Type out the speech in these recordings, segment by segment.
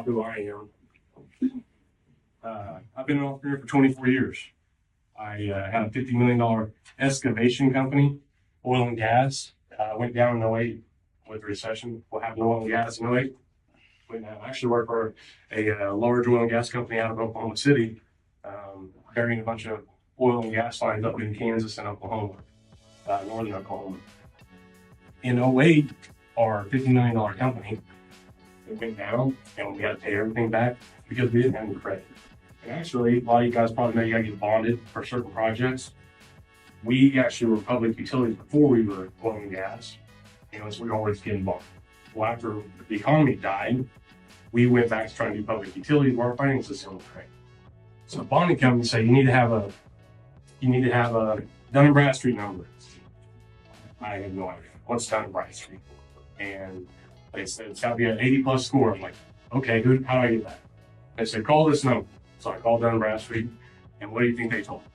about who I am. I've been an entrepreneur for 24 years. I had a $50 million excavation company, oil and gas. Went down in '08 with the recession. What happened to oil and gas in '08? I actually worked for a large oil and gas company out of Oklahoma City, carrying a bunch of oil and gas lines up in Kansas and Oklahoma, northern Oklahoma. In '08, our $50 million company, it went down and we had to pay everything back because we didn't have any credit. And actually, a lot of you guys probably know you got to get bonded for certain projects. We actually were public utilities before we were oil and gas, so we were always getting bonded. Well, after the economy died, we went back to trying to do public utilities where our finance system was great. So bonding companies say you need to have a Dun & Bradstreet number. I have no idea what's Dun & Bradstreet, and they said it's got to be an 80+ score. I'm like, okay, how do I get that? They said call this number. So I called Dun & Bradstreet, and what do you think they told me?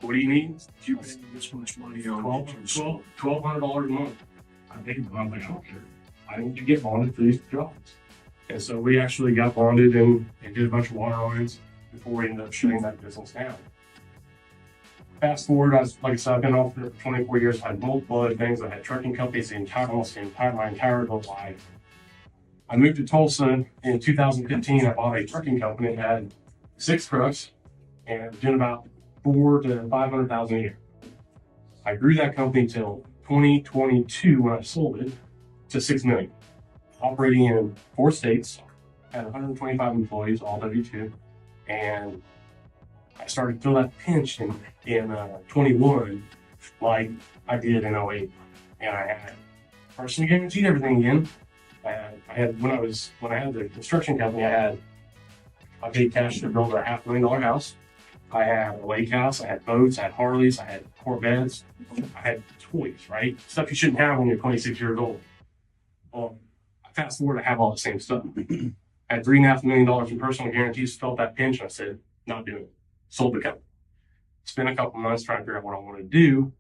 What do you need? You pay this much money on $1,200 a month. I think I'm like, okay, I need to get bonded for these jobs. And so we actually got bonded and did a bunch of water lines before we ended up shutting that business down. Fast forward, like I said, I've been off for 24 years. I had multiple other things. I had trucking companies my entire adult life. I moved to Tulsa in 2015. I bought a trucking company that had 6 trucks and doing about $400,000 to $500,000 a year. I grew that company till 2022 when I sold it to $6 million, operating in 4 states, had 125 employees, all W-2, and I started to feel that pinch in 21, like I did in '08, and I had personally guaranteed everything again. When I had the construction company, I paid cash to build a $500,000 house. I had a lake house, I had boats, I had Harleys, I had Corvettes, I had toys, right? Stuff you shouldn't have when you're 26 years old. Well, fast forward, I have all the same stuff. I had $3.5 million in personal guarantees, felt that pinch, and I said, not doing it. Sold the company. Spent a couple months trying to figure out what I want to do.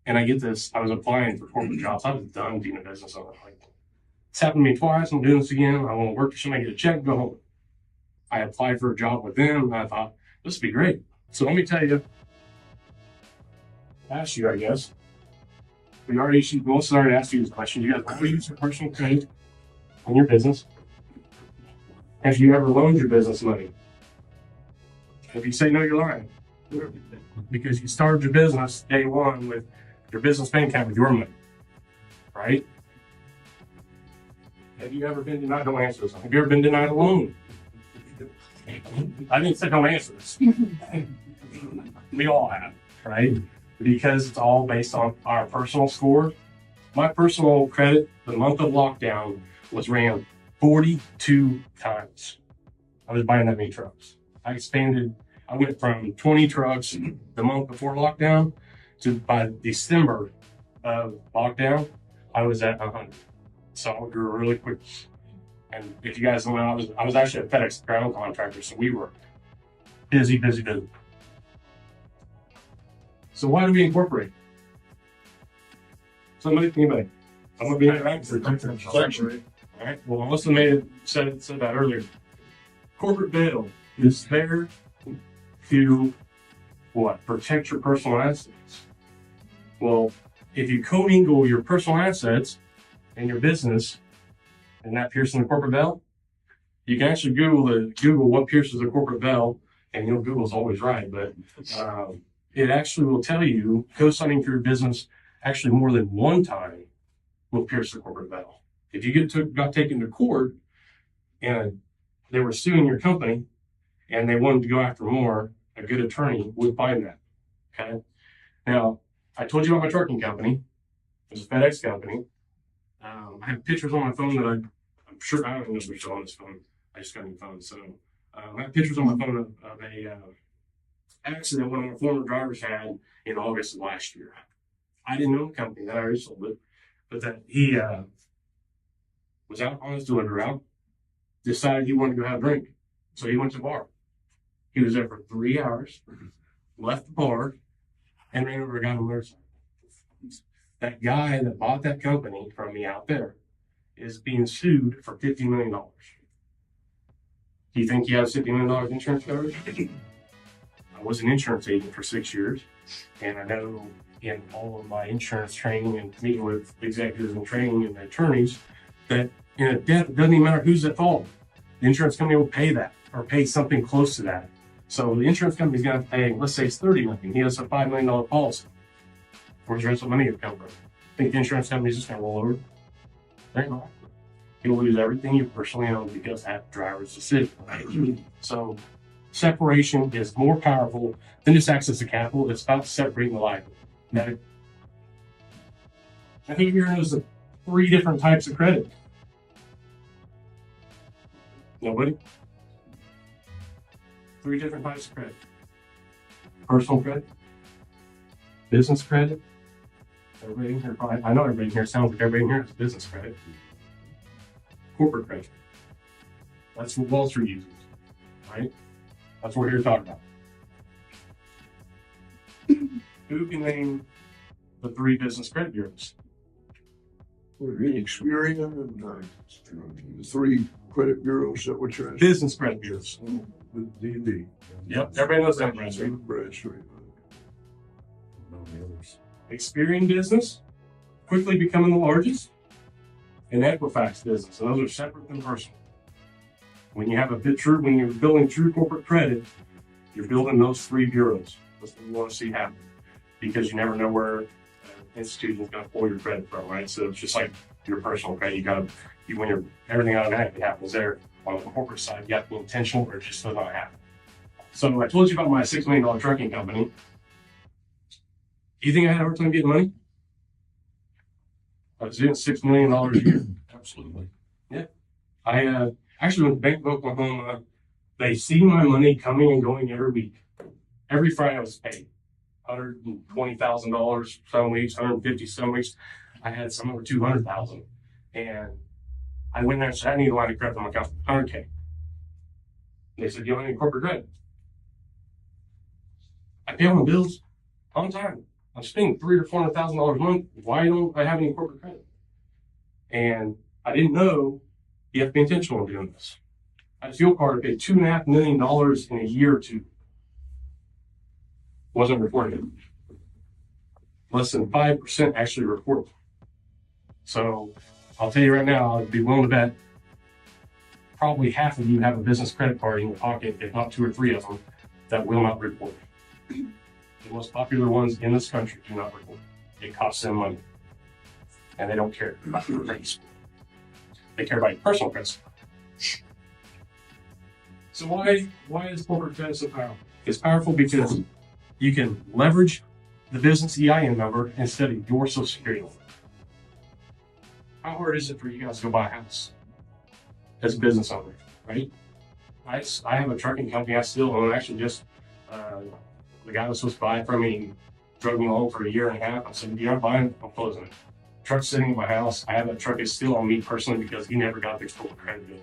And I get this, I was applying for corporate jobs. I was done being a business owner. Like, it's happened to me twice. I'm doing this again. I want to work for somebody, get a check, go home. I applied for a job with them, and I thought, this would be great. So let me tell you, ask you, I guess. Melissa already asked you this question. You guys ever use your personal credit in your business? Have you ever loaned your business money? If you say no, you're lying. Because you started your business day one with your business bank account with your money, right? Have you ever been denied? Don't answer this. Have you ever been denied a loan? I didn't say don't answer this. We all have, right? Because it's all based on our personal score. My personal credit, the month of lockdown, was ran 42 times. I was buying that many trucks. I went from 20 trucks the month before lockdown to by December of lockdown, I was at 100. So I grew really quick. And if you guys don't know, I was actually a FedEx ground contractor, so we were busy. So why do we incorporate? Anybody? I'm gonna be interactive. All right. Well, Melissa said that earlier. Corporate veil is there to what? Protect your personal assets. Well, if you commingle your personal assets and your business, and that piercing the corporate veil, you can actually Google what pierces the corporate veil, and Google's always right, but it actually will tell you co-signing for your business actually more than one time will pierce the corporate veil. If you got taken to court and they were suing your company and they wanted to go after more, a good attorney would find that. Okay. Now, I told you about my trucking company. It's a FedEx company. I have pictures on my phone that I'm sure I don't even know if we're still on this phone. I just got a new phone. So I have pictures on my phone of a accident one of my former drivers had in August of last year. I didn't know the company that I already sold it, but that he was out on his delivery route, decided he wanted to go have a drink. So he went to the bar. He was there for 3 hours, left the bar, and ran over a guy on a motorcycle. That guy that bought that company from me out there is being sued for $50 million. Do you think he has $50 million insurance coverage? I was an insurance agent for 6 years, and I know in all of my insurance training and meeting with executives and training and attorneys that in a death, it doesn't even matter who's at fault. The insurance company will pay that or pay something close to that. So the insurance company's going to pay, let's say it's $30 million. He has a $5 million policy. Where's the rest of the money going to come from? Think the insurance company's just going to roll over? They're not. You'll lose everything you personally own because that driver's decision. So separation is more powerful than just access to capital. It's about separating the liability. Now, I think here knows the 3 different types of credit. Nobody? 3 different types of credit. Personal credit, business credit. Everybody in here probably, I know everybody in here sounds like everybody in here has business credit. Corporate credit. That's what Wall Street uses, right? That's what we're here to talk about. Who can name the 3 business credit bureaus? Experian and the 3 credit bureaus that were trans. Business credit bureaus. D&D. Yep, everybody knows that, Bradstreet. Bradstreet. Experian business, quickly becoming the largest, and Equifax business, and those are separate than personal. When you have when you're building true corporate credit, you're building those 3 bureaus. That's what we want to see happen, because you never know where an institution is going to pull your credit from, right? So it's just like your personal credit. When everything automatically happens there. On the corporate side, you have to be intentional, or it just does not happen. So I told you about my $6 million trucking company. Do you think I had a hard time getting money? I was doing $6 million a year. Absolutely. Yeah. I actually went to Bank of Oklahoma. They see my money coming and going every week. Every Friday I was paid $120,000 some weeks, $150 some weeks. I had some over $200,000. And I went there and said, I need a line of credit on my account, $100K. They said, you don't have any corporate credit. I pay all my bills on time. I'm spending $300,000 or $400,000 a month. Why don't I have any corporate credit? And I didn't know you have to be intentional in doing this. I had a fuel card to pay $2.5 million in a year or 2. Wasn't reported. Less than 5% actually reported. So I'll tell you right now, I'd be willing to bet probably half of you have a business credit card in your pocket, if not 2 or 3 of them, that will not report. The most popular ones in this country do not report. It costs them money. And they don't care about your credit score. They care about your personal credit score. So why is corporate credit so powerful? It's powerful because you can leverage the business EIN number instead of your social security number. How hard is it for you guys to go buy a house as a business owner, right? I have a trucking company I still own. Actually, just the guy was supposed to buy it from me, drug me along for a year and a half. I said, you're not buying it, I'm closing it. Truck's sitting in my house. I have that truck is still on me personally because he never got the corporate credit bill.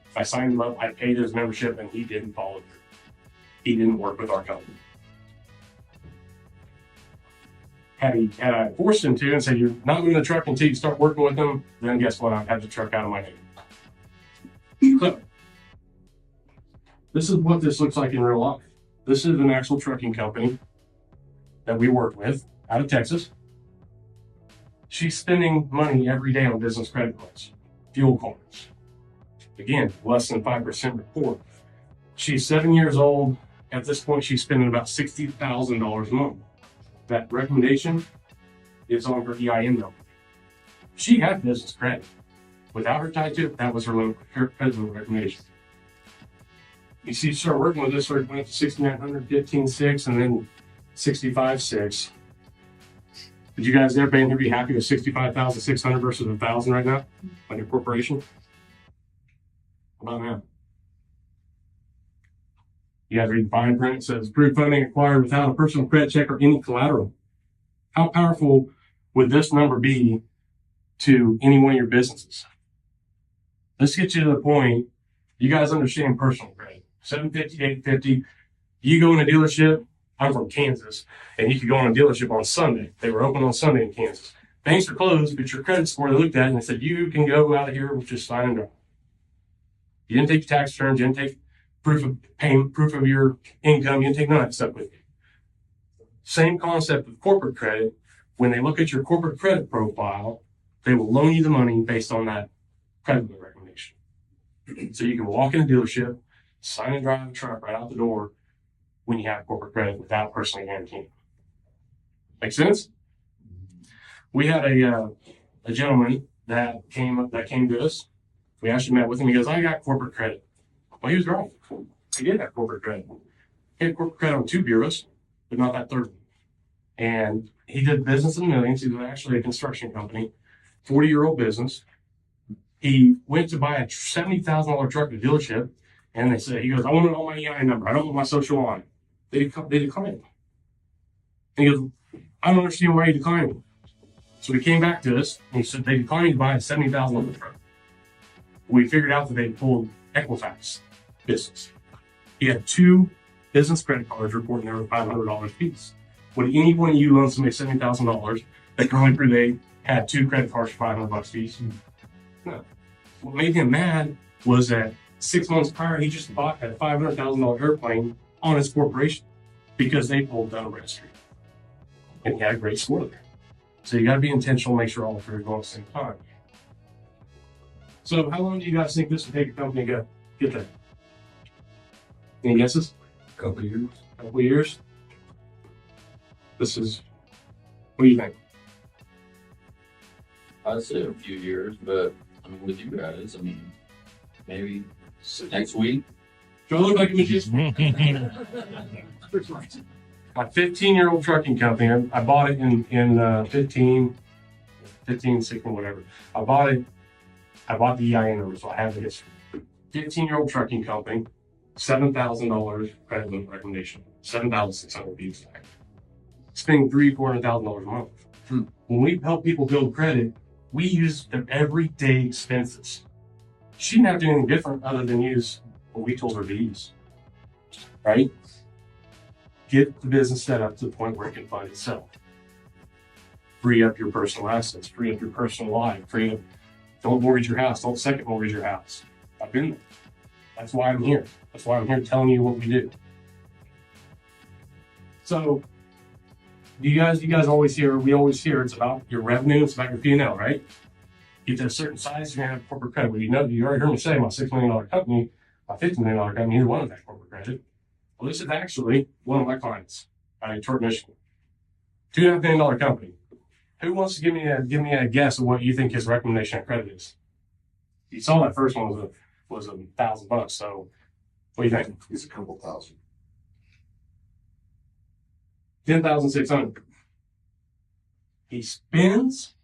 If I signed him up, I paid his membership, and he didn't follow through. He didn't work with our company. Had I forced him to and said, you're not moving the truck until you start working with him, then guess what? I've had the truck out of my name. So, this is what this looks like in real life. This is an actual trucking company that we work with out of Texas. She's spending money every day on business credit cards, fuel cards. Again, less than 5% report. She's 7 years old. At this point, she's spending about $60,000 a month. That recommendation is on her EIN number. She had business credit. Without her tied to it, that was her credit recommendation. You see, she started working with us, so it went up to 6,900, 15,600, and then 65,600. Did you guys ever be happy with 65,600 versus 1,000 right now on your corporation? How about now? You guys read the fine print. It says, approved funding acquired without a personal credit check or any collateral. How powerful would this number be to any one of your businesses? Let's get you to the point. You guys understand personal credit. 750, 850. You go in a dealership. I'm from Kansas, and you could go in a dealership on Sunday. They were open on Sunday in Kansas. Banks are closed, but your credit score, they looked at it and they said, you can go out of here with just sign and drive. You didn't take your tax returns, you didn't take proof of payment, proof of your income, you didn't take none of that stuff with you. Same concept with corporate credit. When they look at your corporate credit profile, they will loan you the money based on that credit limit recommendation. So you can walk in a dealership, sign and drive a truck right out the door when you have corporate credit without personally guaranteeing. Make sense? We had a gentleman that came to us. We actually met with him. He goes, I got corporate credit. Well, he was right. He did have corporate credit. He had corporate credit on 2 bureaus, but not that third one. And he did business in millions. He was actually a construction company, 40-year-old business. He went to buy a $70,000 truck at a dealership, and they said, he goes, I want to know my EI number. I don't want my social on it. They declined. And he goes, I don't understand why you declined. So he came back to us, and he said they declined to buy a $70,000 truck. We figured out that they pulled Equifax business. He had 2 business credit cards reporting they were $500 apiece. Would any one of you loan somebody $70,000 that can only prove they had 2 credit cards for $500 apiece? No. What made him mad was that 6 months prior, he just bought a $500,000 airplane on his corporation because they pulled down a registry. And he had a great score there. So you got to be intentional, make sure all 3 are going at the same time. So how long do you guys think this would take a company to get there? Any guesses? Couple years. Couple of years? This is, what do you think? I'd say a few years, but I mean, with you guys, I mean, maybe next week. Do I look like a magician? My 15-year-old trucking company, I bought it in 15, 16, whatever. I bought the EIN number, so I have the history. 15-year-old trucking company, $7,000 credit limit recommendation, $7,600 to be exact. Spending $300,000-$400,000 a month. When we help people build credit, we use their everyday expenses. She didn't have to do anything different other than use what we told her to use, right? Get the business set up to the point where it can fund itself. Free up your personal assets, free up your personal life, don't mortgage your house, don't second mortgage your house. I've been there. That's why I'm here. That's why I'm here telling you what we do. So, you guys always hear, we always hear it's about your revenue, it's about your P&L, right? Get to a certain size, you're gonna have corporate credit. Well, you already heard me say my $6 million company, my $50 million company, neither one of them have corporate credit. Well, this is actually one of my clients out in Detroit, Michigan. $2.5 million company. Who wants to give me a guess of what you think his recommendation of credit is? You saw that first one was $1,000. So, what do you think? It's a couple thousand. 10,600. He spends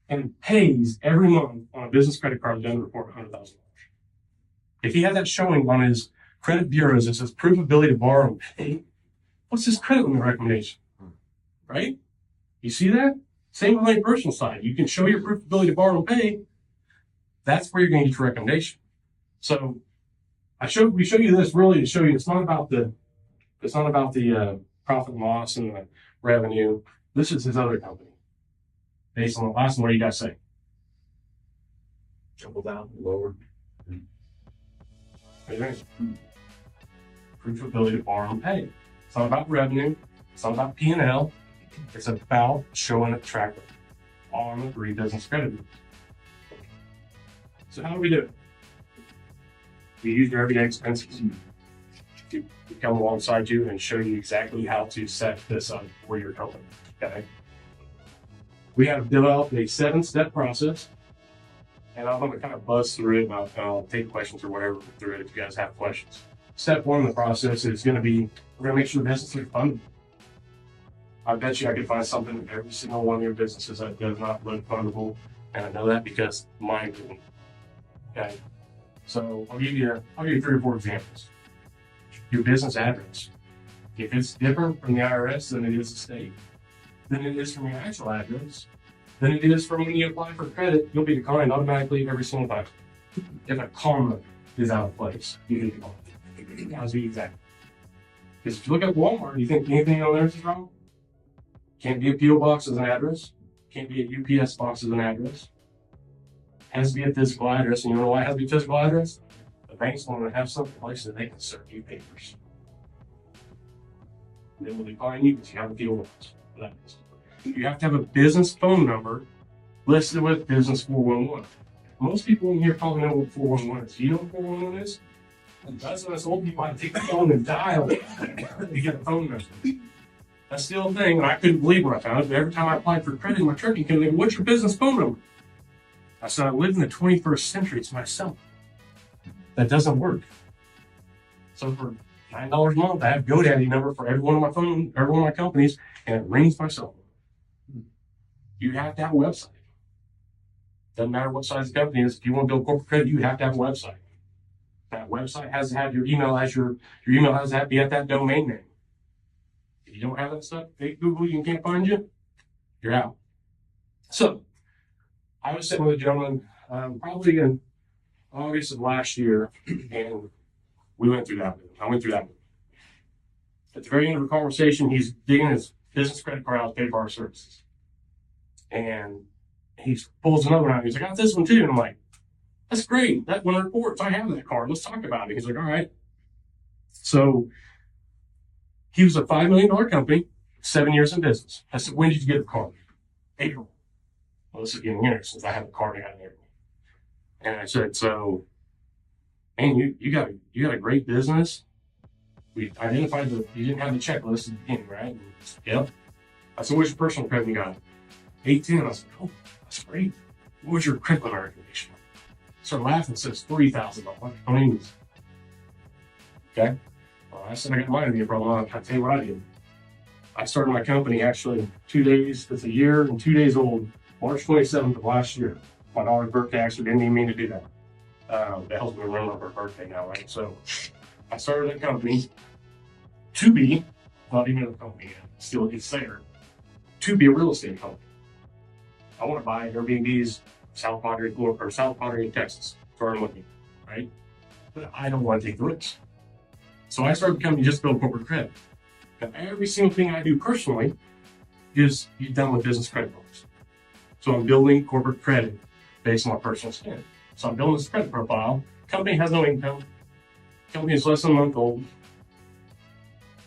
and pays every month on a business credit card that doesn't report $100,000. If he had that showing on his credit bureaus that says proof of ability to borrow and pay, what's his credit limit recommendation? Right? You see that? Same on the personal side. You can show your proof of ability to borrow and pay. That's where you're going to get your recommendation. So we show you this really to show you it's not about the profit and loss and the revenue. This is his other company. Based on the last one, what do you guys say? Double down, lower. What do you think? Proof of ability to borrow and pay. It's not about revenue. It's not about P&L. It's about showing a track record on the 3 business credit bureaus. So how do we do it? We use your everyday expenses. We come alongside you and show you exactly how to set this up for your company. Okay. We have developed a 7-step process, and I'm going to kind of buzz through it, and I'll take questions or whatever through it if you guys have questions. Step 1 of the process is going to be, we're going to make sure the business is funded. I bet you I could find something in every single one of your businesses that does not look fundable, and I know that because mine didn't. Okay. So I'll give you 3 or 4 examples. Your business address. If it's different from the IRS than it is the state, than it is from your actual address, than it is from when you apply for credit, you'll be declined automatically every single time. If a comma is out of place, you get declined. How's the exact? Because if you look at Walmart, you think anything on there is wrong? Can't be a PO box as an address. Can't be a UPS box as an address. Has to be a physical address. And you know why it has to be a physical address? banks want to have some place that they can serve you papers. And then when they find you, because you have a deal with that is. You have to have a business phone number listed with business 411. Most people in here probably know what 411 is. You know what 411 is? That's when us old people have to take the phone and dial it to get a phone number. That's still a thing, and I couldn't believe when I found it. But every time I applied for credit in my trucking company, what's your business phone number? I said, I live in the 21st century. It's my cell. That doesn't work. So for $9 a month, I have GoDaddy number for every one of my companies, and it rings my cell phone. You have to have a website. Doesn't matter what size the company is. If you want to build corporate credit, you have to have a website. That website has to have your email as your email has to be at that domain name. If you don't have that stuff, hey, Google, you can't find you, you're out. So I was sitting with a gentleman probably in August of last year, and we went through that with him. I went through that with him. At the very end of the conversation, he's digging his business credit card out to pay for our services. And he pulls another one out. He's like, I got this one too. And I'm like, that's great. That one reports. I have that card. Let's talk about it. He's like, all right. So he was a $5 million company, 7 years in business. I said, when did you get the card? April. Well, this is getting interesting since I have a card I got in April. And I said, so, man, you got a great business. We identified that you didn't have the checklist at the beginning, right? Yep. I said, what's your personal credit you got? 810. I was like, oh, that's great. What was your credit limit recommendation? Started laughing and says $3,000. I mean, okay. Well, I said I got mine in April. I'll tell you what I did. I started my company actually 2 days. It's a year and 2 days old. March 27th of last year. My daughter's birthday. Actually didn't even mean to do that. That helps me remember her birthday now, right? So I started a company to be, not even a company yet. Still, it's there. To be a real estate company. I want to buy Airbnbs, South Padre, Texas. That's where I'm looking, right? But I don't want to take the risk. So I started a company just to build corporate credit. Now, every single thing I do personally is done with business credit cards. So I'm building corporate credit based on my personal spend. So I'm building this credit profile. Company has no income. Company is less than a month old.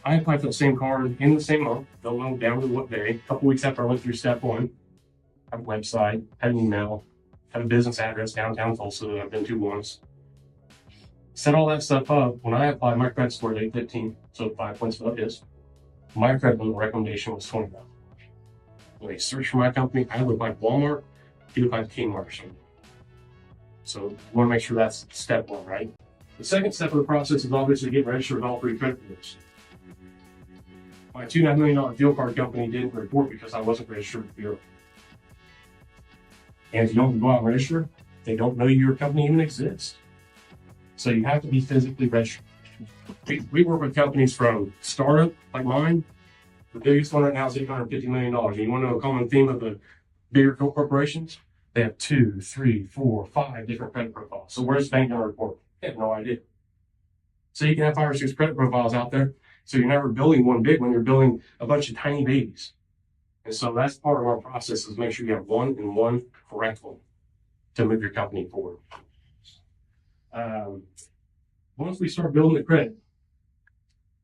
I applied for the same card in the same month. Don't know down to what day. A couple weeks after I went through step one. Have a website, have an email, have a business address downtown Tulsa that I've been to once. Set all that stuff up. When I applied, my credit score is 815, so 5 points above his. My credit limit recommendation was 20,000. When they searched for my company, I looked like Walmart, he looked like Kmart or something. So you want to make sure that's step one, right? The second step of the process is obviously getting registered with all 3 credit bureaus. My $2.5 million fuel card company didn't report because I wasn't registered with the bureau. And if you don't go out and register, they don't know your company even exists. So you have to be physically registered. We work with companies from startup like mine. The biggest one right now is $850 million. And you want to know a common theme of the bigger corporations? They have 2, 3, 4, 5 different credit profiles. So where's the bank going to report? They have no idea. So you can have 5 or 6 credit profiles out there. So you're never building one big one. You're building a bunch of tiny babies. And so that's part of our process is make sure you have one and one correct one to move your company forward. Once we start building the credit,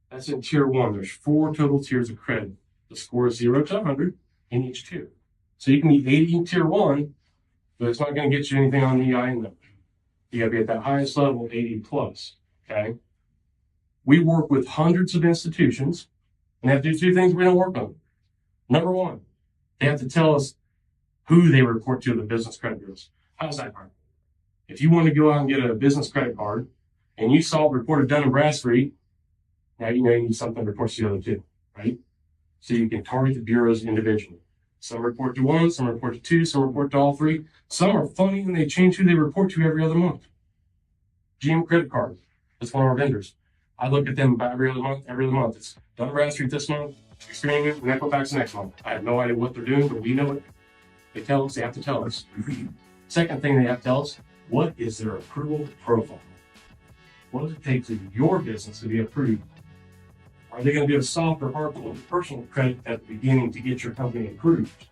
that's in tier 1. There's 4 total tiers of credit. The score is 0 to 100 in each tier. So you can be 80 in tier 1, but it's not going to get you anything on the EIN number. You got to be at that highest level, 80 plus. Okay. We work with hundreds of institutions and have to do 2 things we don't work on. Number 1, they have to tell us who they report to the business credit bureaus. How's that work? If you want to go out and get a business credit card and you saw it reported Dun & Bradstreet, now you know you need something that reports to the other 2, right? So you can target the bureaus individually. Some report to 1, some report to 2, some report to all 3. Some are funny and they change who they report to every other month. GM Credit Card, that's one of our vendors. I look at them about every other month. It's Dun & Bradstreet this month, Experian, and Equifax next month. I have no idea what they're doing, but we know it. They tell us, they have to tell us. Second thing they have to tell us, what is their approval profile? What does it take for your business to be approved? Are they going to do a soft or hard personal credit at the beginning to get your company approved?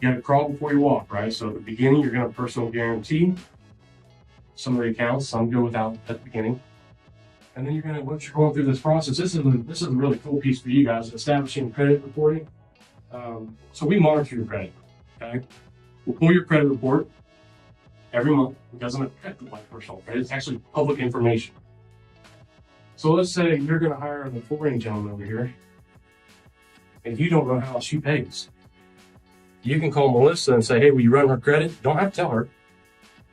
You got to crawl before you walk, right? So at the beginning, you're going to personal guarantee. some of the accounts, some go without at the beginning. And then once you're going through this process, this is a really cool piece for you guys, establishing credit reporting. So we monitor your credit, okay? We'll pull your credit report every month. It doesn't affect my personal credit. It's actually public information. So let's say you're going to hire the flooring gentleman over here, and you don't know how she pays. You can call Melissa and say, hey, will you run her credit? You don't have to tell her.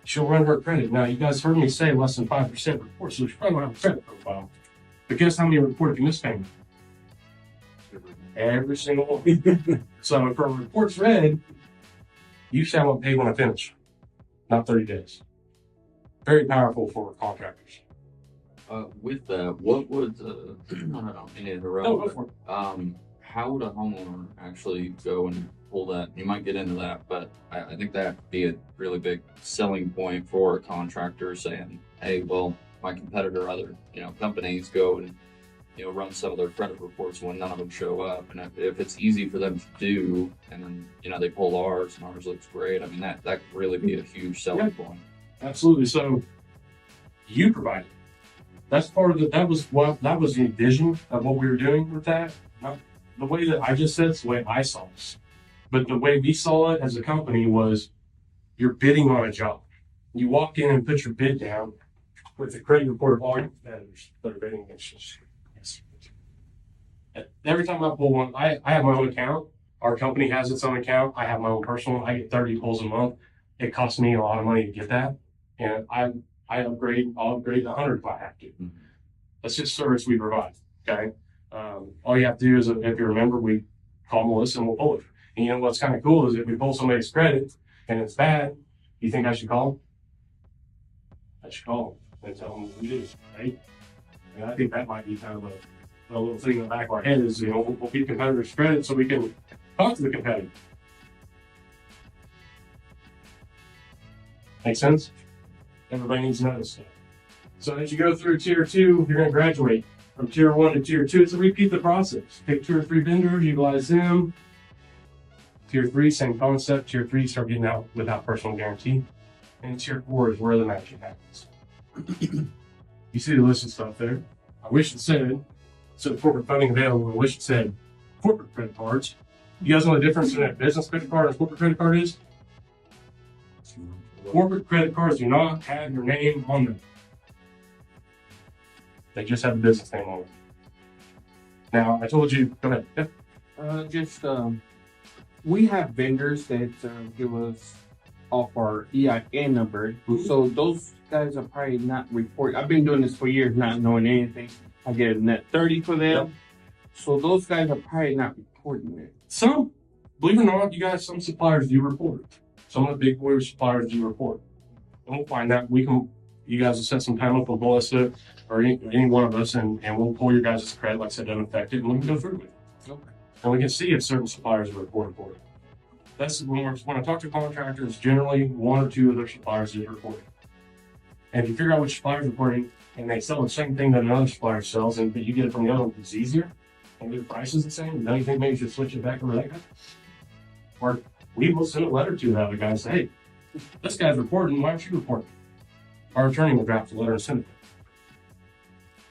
She'll run her credit. Now, you guys heard me say less than 5% report, so she probably don't have a credit profile. But guess how many reported you missed payment? Every single one. So if her report's red, you say I want paid when I finish, not 30 days. Very powerful for contractors. With that, what would I don't know, any of the No, go for it. how would a homeowner actually go and pull that? You might get into that, but I think that would be a really big selling point for a contractor saying, hey, well, my competitor, other companies go and run some of their credit reports when none of them show up, and if it's easy for them to do, and then they pull ours and ours looks great. I mean that could really be a huge selling point. Absolutely. So you provide it. That's part of that was the vision of what we were doing with that. Not the way that I just said, it's the way I saw it. But the way we saw it as a company was you're bidding on a job. You walk in and put your bid down with the credit report of all your competitors that are bidding against you. Yes. Every time I pull one, I have my own account. Our company has its own account. I have my own personal one. I get 30 pulls a month. It costs me a lot of money to get that. And I'll upgrade 100 if I have to. Mm-hmm. That's just service we provide. Okay. All you have to do is, if you remember, we call Melissa and we'll pull it. And what's kind of cool is if we pull somebody's credit and it's bad, you think I should call them? I should call them and tell them what we do, right? And I think that might be kind of a little thing in the back of our head is, we'll keep competitors' credit so we can talk to the competitor. Make sense? Everybody needs to know this stuff. So as you go through tier 2, you're going to graduate from tier 1 to tier 2. It's a repeat the process. Pick 2 or 3 vendors, utilize them. Tier 3, same concept. Tier 3, start getting out without personal guarantee. And tier 4 is where the magic happens. You see the list of stuff there. I wish it said corporate funding available. I wish it said corporate credit cards. You guys know the difference between a business credit card and a corporate credit card is? Corporate credit cards do not have your name on them. They just have a business name on them. Now, I told you, go ahead. Yep. We have vendors that give us off our EIN number. Mm-hmm. So those guys are probably not reporting. I've been doing this for years, not knowing anything. I get a net 30 for them. Yep. So those guys are probably not reporting it. Some, believe it or not, you guys, some suppliers do report. Some of the big boy suppliers do report. And we'll find that. You guys will set some time up with Melissa or any one of us, and we'll pull your guys' credit, like I said, doesn't affect it, and we can go through with it. Okay. And we can see if certain suppliers are reporting for it. That's when I talk to contractors, generally 1 or 2 of their suppliers is reporting. And if you figure out which supplier is reporting, and they sell the same thing that another supplier sells, but you get it from the other one, it's easier, and the price is the same, then you think maybe you should switch it back over that guy? Or we will send a letter to the other guy and say, hey, this guy's reporting, why aren't you reporting? Our attorney will draft a letter and send it.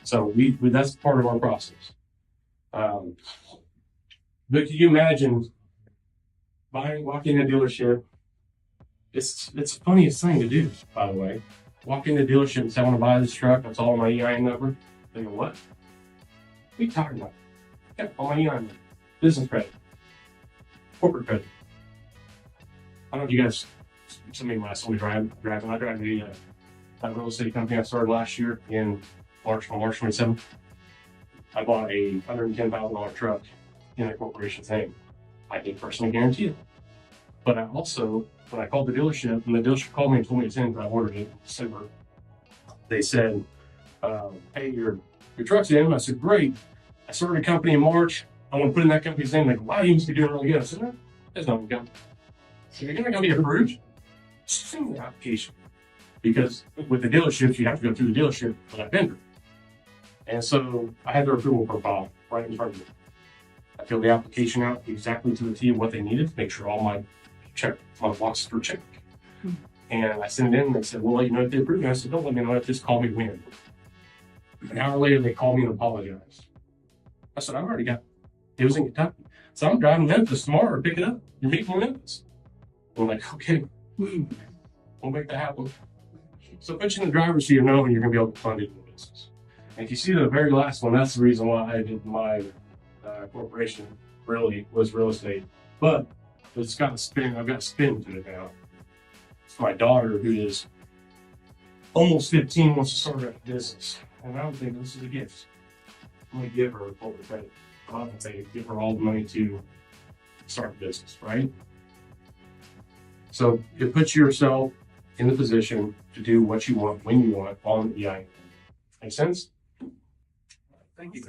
So that's part of our process. But can you imagine walking in a dealership? It's the funniest thing to do, by the way. Walk in the dealership and say, I want to buy this truck. That's all my EIN number. They go, what? What are you talking about? Yeah, all my EIN number. Business credit. Corporate credit. I don't know if you guys, somebody when I saw me driving, I drive that real estate company I started last year on March 27th. I bought a $110,000 truck in a corporation's name. I did personally guarantee it. But I also, when I called the dealership, and the dealership called me and told me it's in, but I ordered it in December, they said, hey, your truck's in. I said, great. I started a company in March. I want to put in that company's name. They go, wow, you must be doing really good. I said, no, there's no income. So you're not going to be approved? Send the application. Because with the dealerships, you have to go through the dealership for that vendor. And so I had their approval profile right in front of me. I filled the application out exactly to the T of what they needed to make sure all my boxes were checked. And I sent it in and they said, we'll let you know if they approve it. I said, don't let me know, just call me when. An hour later, they called me and apologized. I said, I've already got, it was in Kentucky. So I'm driving to Memphis tomorrow to pick it up. You're meeting me in Memphis. I'm like, okay, we'll make that happen. So put you in the driver's seat of knowing you're going to be able to fund it in the business. And if you see the very last one, that's the reason why I did my corporation really was real estate. But it's got a spin, I've got a spin to it now. It's my daughter who is almost 15, wants to start a business. And I don't think this is a gift. I'm going to give her a corporate credit. I'm not going to say give her all the money to start a business, right? So it puts yourself in the position to do what you want, when you want, on the EIN. Make sense? Thank you.